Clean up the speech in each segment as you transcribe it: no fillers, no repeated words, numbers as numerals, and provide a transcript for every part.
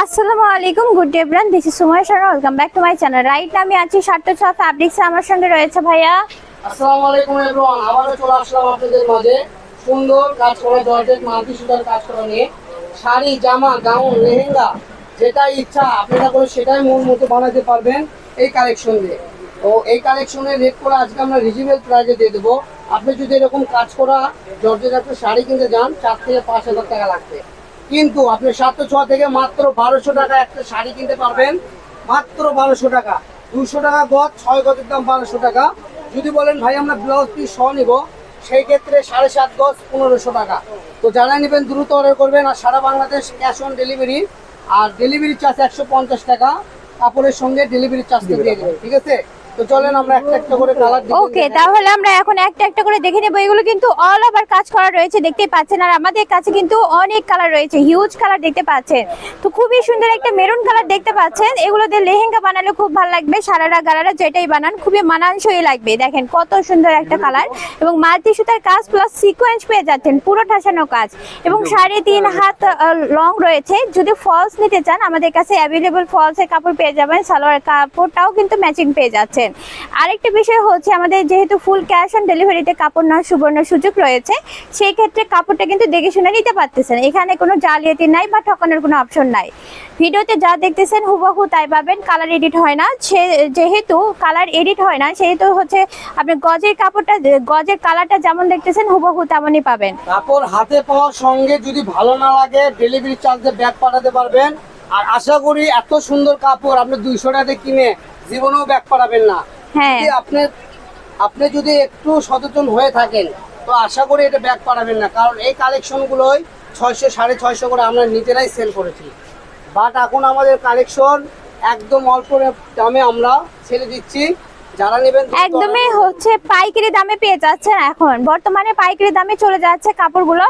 আসসালামু আলাইকুম, good day everyone, this is Sumoy Sharma. Welcome back to my channel. Right না আমি আছি 706 ফ্যাব্রিক্সে, আমার সঙ্গে রয়েছে ভাইয়া। আসসালামু আলাইকুম এভরিওয়ান, আবারও চলে আসলাম আপনাদের মাঝে সুন্দর কাজ করা জর্জেট মাল্টি সুতার কাজ করা নিয়ে শাড়ি, জামা, গাউন, লেহেঙ্গা যেটা ইচ্ছা আপনারা করে সেটাই মন মতো বানাতে পারবেন এই কালেকশন দিয়ে। তো এই কালেকশনের রেট করে আজকে আমরা রিজনেবল প্রাইসে দিয়ে দেবো। আপনি যদি এরকম কাজ করা জর্জেট একটা শাড়ি কিনতে যান 4 থেকে 5,000 টাকা লাগবে, কিন্তু আপনি 706 থেকে মাত্র 1200 টাকা একটা শাড়ি কিনতে পারবেন। মাত্র 1200 টাকা, 200 টাকা গজ, 6 গজের দাম 1200 টাকা। যদি বলেন ভাই আমরা ব্লাউজ পিস সহ নিব, সেই ক্ষেত্রে 7.5 গজ 1500 টাকা। তো যারা নেবেন দ্রুত অর্ডার করবেন। আর সারা বাংলাদেশ ক্যাশ অন ডেলিভারি, আর ডেলিভারি চার্জ 150 টাকা, কাপড়ের সঙ্গে ডেলিভারি চার্জটা দিয়ে দেবেন, ঠিক আছে? তো চলেন আমরা একটা একটা করে কালার দেখে ওকে, তাহলে আমরা এখন একটা একটা করে দেখে নেব। এগুলো কিন্তু অল ওভার কাজ করা রয়েছে, দেখতেই পাচ্ছেন। আর আমাদের কাছে কিন্তু অনেক কালার রয়েছে, হিউজ কালার দেখতে পাচ্ছেন। তো খুবই সুন্দর একটা মেরুন কালার দেখতে পাচ্ছেন। এগুলো দিয়ে লেহেঙ্গা বানালে খুব ভালো লাগবে, সারারা গারারা যেটাই বানান খুবই মানানসই লাগবে। দেখেন কত সুন্দর একটা কালার, এবং মাল্টি সুতার কাজ প্লাস সিকোয়েন্স পেয়ে যাচ্ছেন, পুরো ঠাসানো কাজ, এবং 3.5 হাত লং রয়েছে। যদি ফলস নিতে চান আমাদের কাছে অ্যাভেলেবল ফলসের কাপড় পেয়ে যাবেন, সালোয়ার কাপড়টাও কিন্তু ম্যাচিং পেয়ে যাচ্ছেন। আরেকটা বিষয় হচ্ছে, আমাদের যেহেতু ফুল ক্যাশ অন ডেলিভারিতে কাপড় নেওয়ার সুবর্ণ সুযোগ রয়েছে, সেই ক্ষেত্রে কাপড়টা কিন্তু দেখে শুনে নিতে পারতেছেন। এখানে কোনো জালিয়াতি নাই বা ঠকানোর কোনো অপশন নাই। ভিডিওতে যা দেখতেছেন হুবহু তাই পাবেন, কালার এডিট হয় না। যেহেতু কালার এডিট হয় না, সেহেতু হচ্ছে আপনি গজের কাপড়টা, গজের কালারটা যেমন দেখতেছেন হুবহু তেমনই পাবেন। কাপড় হাতে পাওয়ার সঙ্গে যদি ভালো না লাগে ডেলিভারি চার্জে ব্যাগ পাঠাতে পারবেন। আর আশা করি এত সুন্দর কাপড় আপনি 200 টাকা কিনে জীবনেও ব্যাগ পাঠাবেন না। হ্যাঁ, আপনি যদি একটু সচেতন হয়ে থাকেন তো আশা করি এটা ব্যাগ পাঠাবেন না, কারণ এই কালেকশনগুলোই 600 650 করে আমরা নিজেরাই সেল করেছি। বাট এখন আমাদের কালেকশন একদম অল্প দামে আমরা ছেড়ে দিচ্ছি। যারা নেবেন একদমই হচ্ছে পাইকারি দামে পেয়ে যাচ্ছেন। এখন বর্তমানে পাইকারি দামে চলে যাচ্ছে কাপড়গুলো।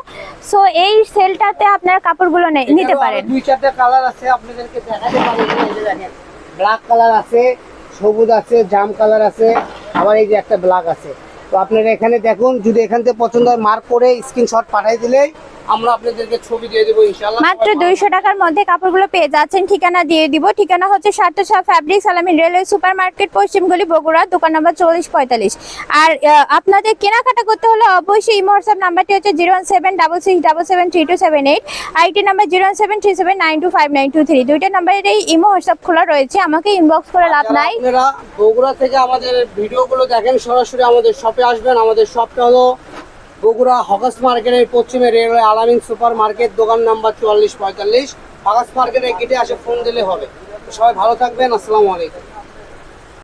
সো এই সেলটাতে আপনারা কাপড়গুলো নিতে পারেন। 2-4টা কালার আছে, আপনাদেরকে দেখাতে পারি। এই যে দেখেন, ব্ল্যাক কালার আছে, সবুজ আছে, জাম কালার আছে, আবার এই যে একটা ব্ল্যাক আছে। তো আপনারা এখানে দেখুন, যদি এখান থেকে পছন্দ হয় মার্ক করে স্ক্রিনশট পাঠিয়ে দিলেই আমরা আপনাদেরকে ছবি দিয়ে দেবো ইনশাআল্লাহ। মাত্র 200 টাকার মধ্যে কাপড়গুলো পেয়ে যাচ্ছেন। ঠিকানা দিয়ে দিব। ঠিকানা হচ্ছে 706 ফ্যাব্রিক্স, আলামিন রেলওয়ে সুপার মার্কেট, পশ্চিমগলি, বগুড়া, দোকান নম্বর 4445। আর আপনাদের কেনাকাটা করতে হলে অবশ্যই ইমো হোয়াটসঅ্যাপ নাম্বারটি হচ্ছে 01766773278, আইটি নাম্বার 07337925923। দুইটা নাম্বারের এই ইমো হোয়াটসঅ্যাপ খোলা রয়েছে, আমাকে ইনবক্স করে লাভ নাই। আপনারা বগুড়া থেকে আমাদের ভিডিওগুলো দেখেন, সরাসরি আমাদের শপে আসবেন। আমাদের শপটা হলো বগুড়া হকাস মার্কেটের পশ্চিমে রেলওয়ে আলামিন সুপার মার্কেট, দোকান নাম্বার 4445। হকাস মার্কেটের গেটে আসে ফোন দিলে হবে। সবাই ভালো থাকবেন, আসসালামু আলাইকুম।